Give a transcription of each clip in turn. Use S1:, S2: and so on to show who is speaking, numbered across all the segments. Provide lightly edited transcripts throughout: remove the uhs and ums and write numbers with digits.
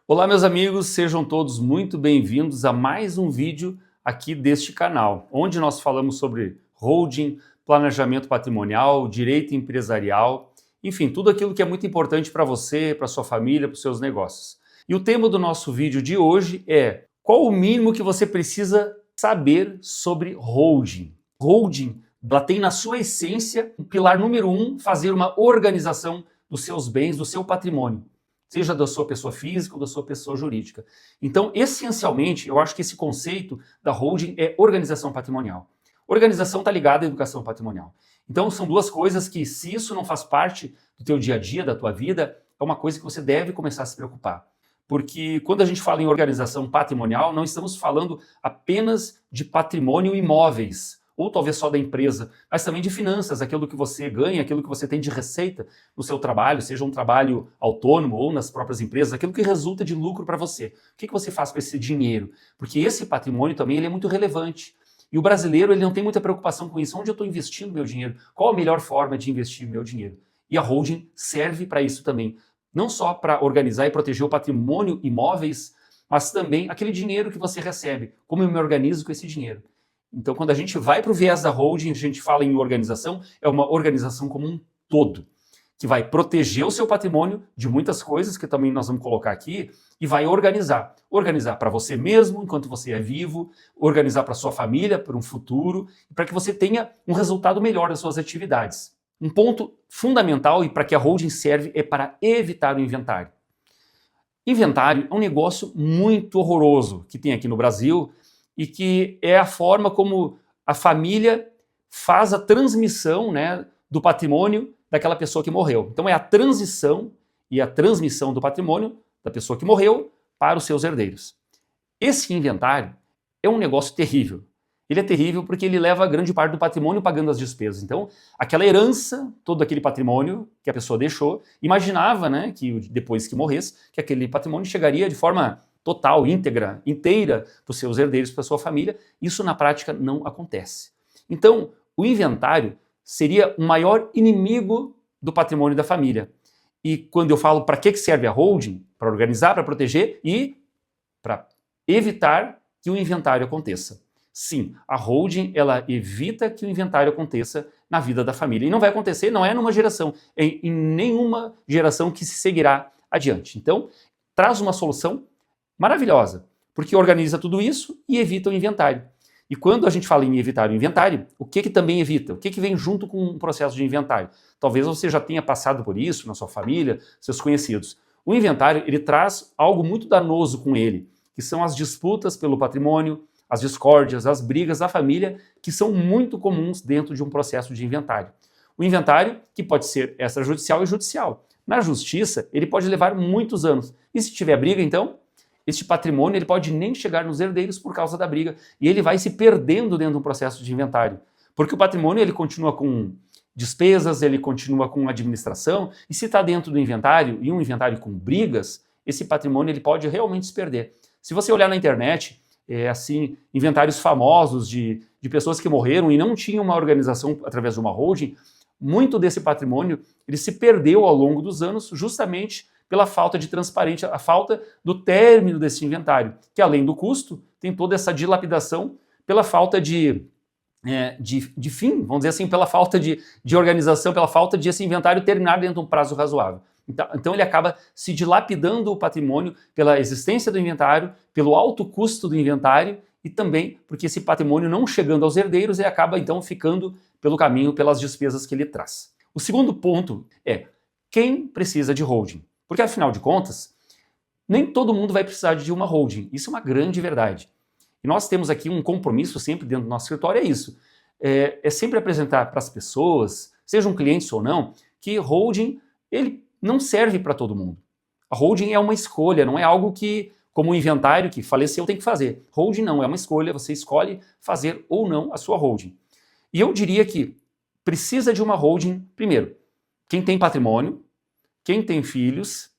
S1: Olá, meus amigos, sejam todos muito bem-vindos a mais um vídeo aqui deste canal, onde nós falamos sobre holding, planejamento patrimonial, direito empresarial, enfim, tudo aquilo que é muito importante para você, para sua família, para os seus negócios. E o tema do nosso vídeo de hoje é: qual o mínimo que você precisa saber sobre holding? Holding, ela tem na sua essência o pilar número 1, fazer uma organização dos seus bens, do seu patrimônio, seja da sua pessoa física ou da sua pessoa jurídica. Então, essencialmente, eu acho que esse conceito da holding é organização patrimonial. Organização está ligada à educação patrimonial. Então, são duas coisas que, se isso não faz parte do teu dia a dia, da tua vida, é uma coisa que você deve começar a se preocupar. Porque quando a gente fala em organização patrimonial, não estamos falando apenas de patrimônio imóveis, ou talvez só da empresa, mas também de finanças, aquilo que você ganha, aquilo que você tem de receita no seu trabalho, seja um trabalho autônomo ou nas próprias empresas, aquilo que resulta de lucro para você. O que você faz com esse dinheiro? Porque esse patrimônio também ele é muito relevante. E o brasileiro ele não tem muita preocupação com isso. Onde eu estou investindo meu dinheiro? Qual a melhor forma de investir meu dinheiro? E a holding serve para isso também. Não só para organizar e proteger o patrimônio imóveis, mas também aquele dinheiro que você recebe. Como eu me organizo com esse dinheiro? Então, quando a gente vai para o viés da holding, a gente fala em organização, é uma organização como um todo, que vai proteger o seu patrimônio de muitas coisas, que também nós vamos colocar aqui, e vai organizar. Organizar para você mesmo, enquanto você é vivo, organizar para sua família, para um futuro, para que você tenha um resultado melhor das suas atividades. Um ponto fundamental e para que a holding serve é para evitar o inventário. Inventário é um negócio muito horroroso que tem aqui no Brasil, e que é a forma como a família faz a transmissão, né, do patrimônio daquela pessoa que morreu. Então é a transição e a transmissão do patrimônio da pessoa que morreu para os seus herdeiros. Esse inventário é um negócio terrível. Ele é terrível porque ele leva grande parte do patrimônio pagando as despesas. Então, aquela herança, todo aquele patrimônio que a pessoa deixou, imaginava, né, que depois que morresse, que aquele patrimônio chegaria de forma total, íntegra, inteira para os seus herdeiros, para a sua família. Isso na prática não acontece. Então, o inventário seria o maior inimigo do patrimônio da família. E quando eu falo para que serve a holding, para organizar, para proteger e para evitar que o inventário aconteça. Sim, a holding ela evita que o inventário aconteça na vida da família. E não vai acontecer, não é numa geração, é em nenhuma geração que se seguirá adiante. Então, traz uma solução maravilhosa, porque organiza tudo isso e evita o inventário. E quando a gente fala em evitar o inventário, o que também evita? O que vem junto com o processo de inventário? Talvez você já tenha passado por isso na sua família, seus conhecidos. O inventário, ele traz algo muito danoso com ele, que são as disputas pelo patrimônio, as discórdias, as brigas da família, que são muito comuns dentro de um processo de inventário. O inventário, que pode ser extrajudicial e judicial. Na justiça, ele pode levar muitos anos. E se tiver briga, então, este patrimônio ele pode nem chegar nos herdeiros por causa da briga e ele vai se perdendo dentro do processo de inventário. Porque o patrimônio ele continua com despesas, ele continua com administração e se está dentro do inventário e um inventário com brigas, esse patrimônio ele pode realmente se perder. Se você olhar na internet, assim, inventários famosos de pessoas que morreram e não tinham uma organização através de uma holding, muito desse patrimônio ele se perdeu ao longo dos anos justamente pela falta de transparência, a falta do término desse inventário, que além do custo, tem toda essa dilapidação pela falta de fim, vamos dizer assim, pela falta de organização, pela falta de esse inventário terminar dentro de um prazo razoável. Então ele acaba se dilapidando o patrimônio pela existência do inventário, pelo alto custo do inventário e também porque esse patrimônio não chegando aos herdeiros, ele acaba então ficando pelo caminho, pelas despesas que ele traz. O segundo ponto é quem precisa de holding. Porque, afinal de contas, nem todo mundo vai precisar de uma holding. Isso é uma grande verdade. E nós temos aqui um compromisso sempre dentro do nosso escritório, é isso. É sempre apresentar para as pessoas, sejam clientes ou não, que holding ele não serve para todo mundo. A holding é uma escolha, não é algo que, como o inventário que faleceu, tem que fazer. Holding não, é uma escolha, você escolhe fazer ou não a sua holding. E eu diria que precisa de uma holding, primeiro, quem tem patrimônio, quem tem filhos,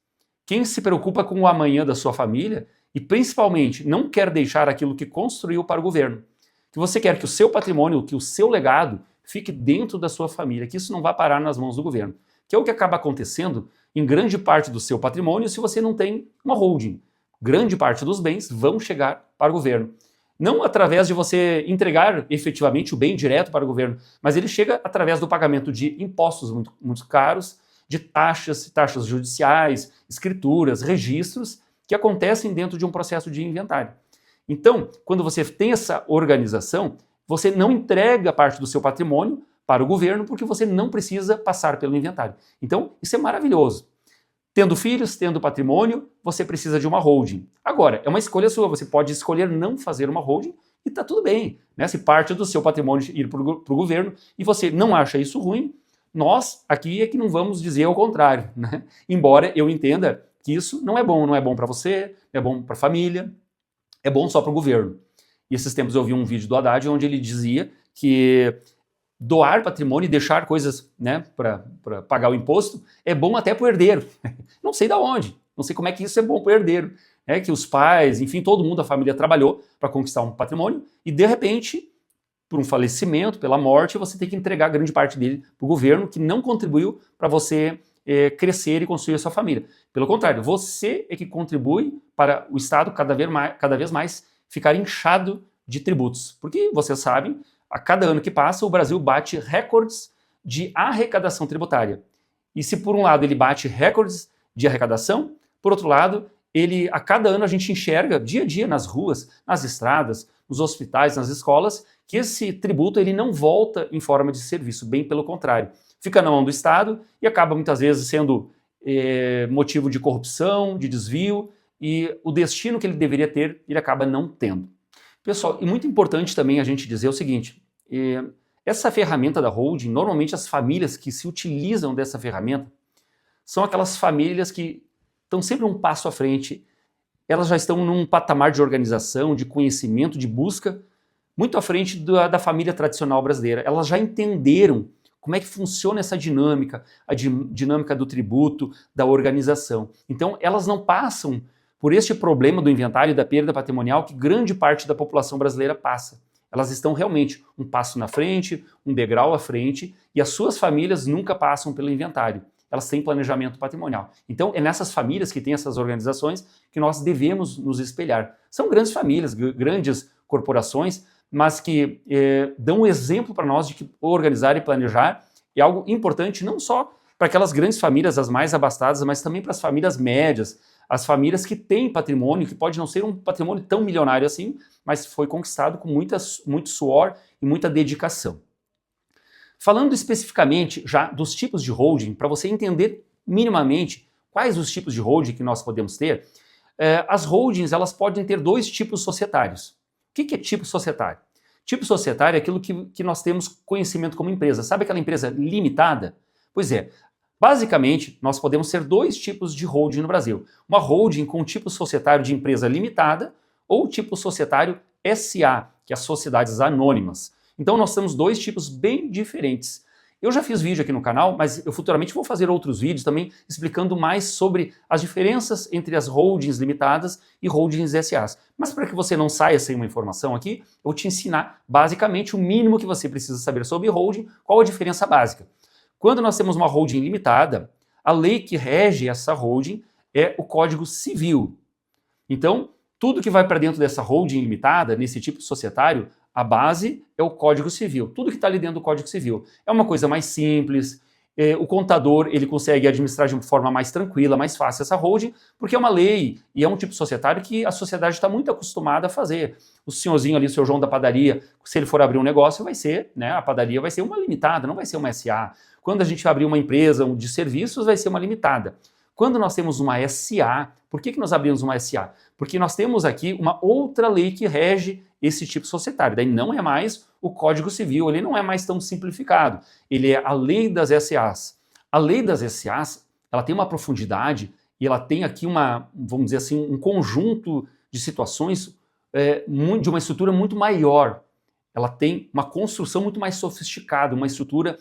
S1: quem se preocupa com o amanhã da sua família e, principalmente, não quer deixar aquilo que construiu para o governo. Que você quer que o seu patrimônio, que o seu legado fique dentro da sua família, que isso não vá parar nas mãos do governo. Que é o que acaba acontecendo em grande parte do seu patrimônio se você não tem uma holding. grande parte dos bens vão chegar para o governo. Não através de você entregar efetivamente o bem direto para o governo, mas ele chega através do pagamento de impostos muito caros, de taxas judiciais, escrituras, registros, que acontecem dentro de um processo de inventário. Então, quando você tem essa organização, você não entrega parte do seu patrimônio para o governo porque você não precisa passar pelo inventário. Então, isso é maravilhoso. Tendo filhos, tendo patrimônio, você precisa de uma holding. Agora, é uma escolha sua, você pode escolher não fazer uma holding e está tudo bem, né? Se parte do seu patrimônio ir para o governo e você não acha isso ruim, nós aqui é que não vamos dizer ao contrário, né? Embora eu entenda que isso não é bom para você, não é bom para a família, é bom só para o governo. E esses tempos eu vi um vídeo do Haddad onde ele dizia que doar patrimônio e deixar coisas, né, para pagar o imposto é bom até para o herdeiro. Não sei da onde, não sei como é que isso é bom para o herdeiro. É que os pais, enfim, todo mundo, a família trabalhou para conquistar um patrimônio e de repente, por um falecimento, pela morte, você tem que entregar grande parte dele para o governo que não contribuiu para você crescer e construir a sua família. Pelo contrário, você é que contribui para o Estado cada vez mais ficar inchado de tributos. Porque vocês sabem, a cada ano que passa, o Brasil bate recordes de arrecadação tributária. E se por um lado ele bate recordes de arrecadação, por outro lado, a cada ano a gente enxerga dia a dia nas ruas, nas estradas, nos hospitais, nas escolas, que esse tributo ele não volta em forma de serviço, bem pelo contrário. Fica na mão do Estado e acaba muitas vezes sendo motivo de corrupção, de desvio, e o destino que ele deveria ter, ele acaba não tendo. Pessoal, e muito importante também a gente dizer o seguinte, essa ferramenta da holding, normalmente as famílias que se utilizam dessa ferramenta são aquelas famílias que estão sempre um passo à frente, elas já estão num patamar de organização, de conhecimento, de busca, muito à frente da família tradicional brasileira. Elas já entenderam como é que funciona essa dinâmica, a dinâmica do tributo, da organização. Então, elas não passam por este problema do inventário e da perda patrimonial que grande parte da população brasileira passa. Elas estão realmente um passo na frente, um degrau à frente, e as suas famílias nunca passam pelo inventário. Elas têm planejamento patrimonial. Então, é nessas famílias que têm essas organizações que nós devemos nos espelhar. São grandes famílias, grandes corporações, mas que dão um exemplo para nós de que organizar e planejar é algo importante não só para aquelas grandes famílias, as mais abastadas, mas também para as famílias médias, as famílias que têm patrimônio, que pode não ser um patrimônio tão milionário assim, mas foi conquistado com muito suor e muita dedicação. Falando especificamente já dos tipos de holding, para você entender minimamente quais os tipos de holding que nós podemos ter, as holdings elas podem ter dois tipos societários. O que é tipo societário? Tipo societário é aquilo que nós temos conhecimento como empresa. Sabe aquela empresa limitada? Pois é, basicamente nós podemos ter dois tipos de holding no Brasil. Uma holding com tipo societário de empresa limitada ou tipo societário SA, que é as sociedades anônimas. Então nós temos dois tipos bem diferentes. Eu já fiz vídeo aqui no canal, mas eu futuramente vou fazer outros vídeos também explicando mais sobre as diferenças entre as holdings limitadas e holdings SAs. Mas para que você não saia sem uma informação aqui, eu vou te ensinar basicamente o mínimo que você precisa saber sobre holding, qual a diferença básica. Quando nós temos uma holding limitada, a lei que rege essa holding é o Código Civil. Então, tudo que vai para dentro dessa holding limitada, nesse tipo societário, a base é o Código Civil. Tudo que está ali dentro do Código Civil. É uma coisa mais simples, o contador ele consegue administrar de uma forma mais tranquila, mais fácil essa holding, porque é uma lei e é um tipo societário que a sociedade está muito acostumada a fazer. O senhorzinho ali, o seu João da padaria, se ele for abrir um negócio, vai ser, né, a padaria vai ser uma limitada, não vai ser uma SA. Quando a gente abrir uma empresa de serviços, vai ser uma limitada. Quando nós temos uma SA, por que nós abrimos uma SA? Porque nós temos aqui uma outra lei que rege esse tipo societário. Daí não é mais o Código Civil, ele não é mais tão simplificado. Ele é a lei das SAs. A lei das SAs, ela tem uma profundidade e ela tem aqui vamos dizer assim, um conjunto de situações de uma estrutura muito maior. Ela tem uma construção muito mais sofisticada, uma estrutura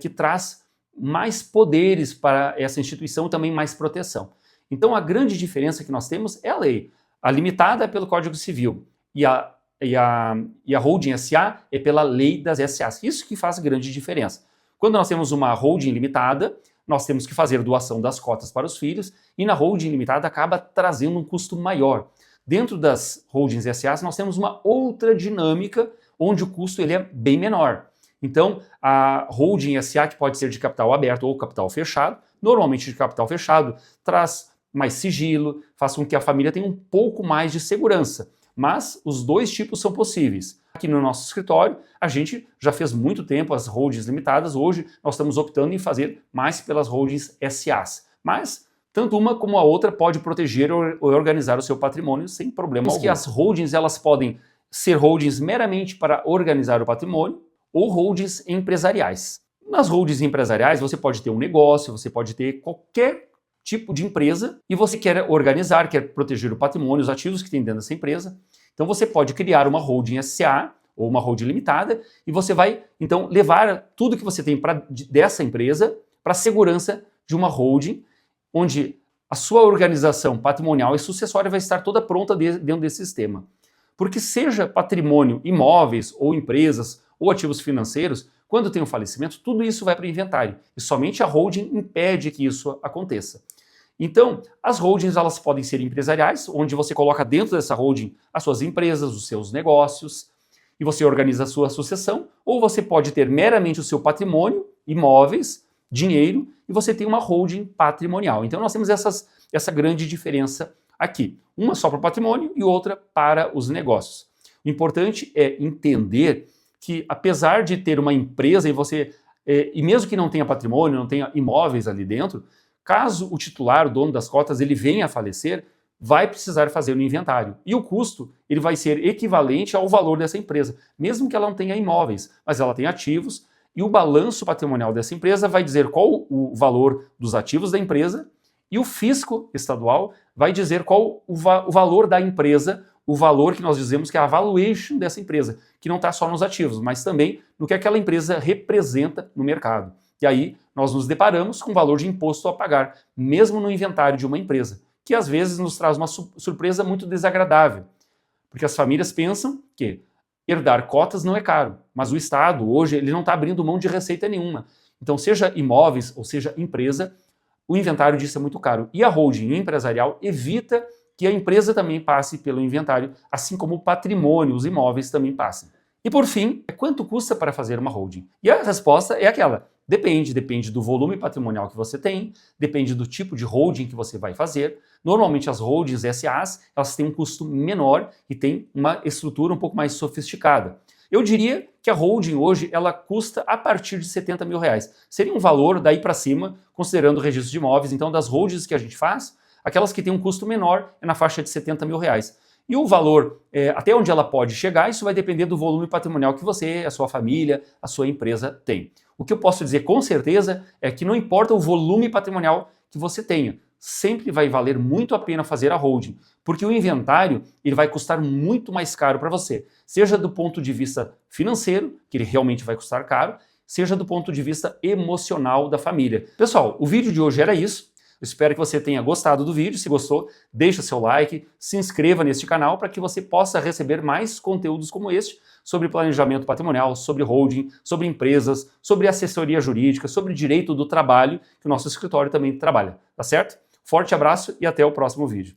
S1: que traz mais poderes para essa instituição e também mais proteção. Então a grande diferença que nós temos é a lei. A limitada é pelo Código Civil e a holding SA é pela lei das SAs. Isso que faz grande diferença. Quando nós temos uma holding limitada, nós temos que fazer doação das cotas para os filhos e na holding limitada acaba trazendo um custo maior. Dentro das holdings SAs nós temos uma outra dinâmica onde o custo ele é bem menor. Então, a holding SA, que pode ser de capital aberto ou capital fechado, normalmente de capital fechado, traz mais sigilo, faz com que a família tenha um pouco mais de segurança. Mas os dois tipos são possíveis. Aqui no nosso escritório, a gente já fez muito tempo as holdings limitadas, hoje nós estamos optando em fazer mais pelas holdings SAs. Mas tanto uma como a outra pode proteger ou organizar o seu patrimônio sem problema algum. Que as holdings elas podem ser holdings meramente para organizar o patrimônio, ou holdings empresariais. Nas holdings empresariais você pode ter um negócio, você pode ter qualquer tipo de empresa e você quer organizar, quer proteger o patrimônio, os ativos que tem dentro dessa empresa. Então você pode criar uma holding SA ou uma holding limitada e você vai então levar tudo que você tem dessa empresa para a segurança de uma holding, onde a sua organização patrimonial e sucessória vai estar toda pronta dentro desse sistema. Porque seja patrimônio, imóveis ou empresas ou ativos financeiros, quando tem um falecimento, tudo isso vai para o inventário. E somente a holding impede que isso aconteça. Então, as holdings elas podem ser empresariais, onde você coloca dentro dessa holding as suas empresas, os seus negócios, e você organiza a sua sucessão, ou você pode ter meramente o seu patrimônio, imóveis, dinheiro, e você tem uma holding patrimonial. Então nós temos essa grande diferença aqui. Uma só para o patrimônio e outra para os negócios. O importante é entender que apesar de ter uma empresa e mesmo que não tenha patrimônio, não tenha imóveis ali dentro, caso o titular, o dono das cotas, ele venha a falecer, vai precisar fazer um inventário. E o custo ele vai ser equivalente ao valor dessa empresa, mesmo que ela não tenha imóveis, mas ela tem ativos, e o balanço patrimonial dessa empresa vai dizer qual o valor dos ativos da empresa, e o fisco estadual vai dizer qual o valor da empresa, o valor que nós dizemos que é a valuation dessa empresa, que não está só nos ativos, mas também no que aquela empresa representa no mercado. E aí nós nos deparamos com o valor de imposto a pagar, mesmo no inventário de uma empresa, que às vezes nos traz uma surpresa muito desagradável, porque as famílias pensam que herdar cotas não é caro, mas o Estado hoje ele não está abrindo mão de receita nenhuma. Então seja imóveis ou seja empresa, o inventário disso é muito caro. E a holding empresarial evita que a empresa também passe pelo inventário, assim como o patrimônio, os imóveis também passam. E por fim, quanto custa para fazer uma holding? E a resposta é aquela, depende do volume patrimonial que você tem, depende do tipo de holding que você vai fazer. Normalmente as holdings SAs, elas têm um custo menor e têm uma estrutura um pouco mais sofisticada. Eu diria que a holding hoje, ela custa a partir de R$70 mil. Seria um valor daí para cima, considerando o registro de imóveis. Então das holdings que a gente faz, aquelas que têm um custo menor é na faixa de R$70 mil. E o valor, até onde ela pode chegar, isso vai depender do volume patrimonial que você, a sua família, a sua empresa tem. O que eu posso dizer com certeza é que não importa o volume patrimonial que você tenha, sempre vai valer muito a pena fazer a holding, porque o inventário ele vai custar muito mais caro para você, seja do ponto de vista financeiro, que ele realmente vai custar caro, seja do ponto de vista emocional da família. Pessoal, o vídeo de hoje era isso. Eu espero que você tenha gostado do vídeo. Se gostou, deixa seu like, se inscreva neste canal para que você possa receber mais conteúdos como este sobre planejamento patrimonial, sobre holding, sobre empresas, sobre assessoria jurídica, sobre direito do trabalho, que o nosso escritório também trabalha, tá certo? Forte abraço e até o próximo vídeo.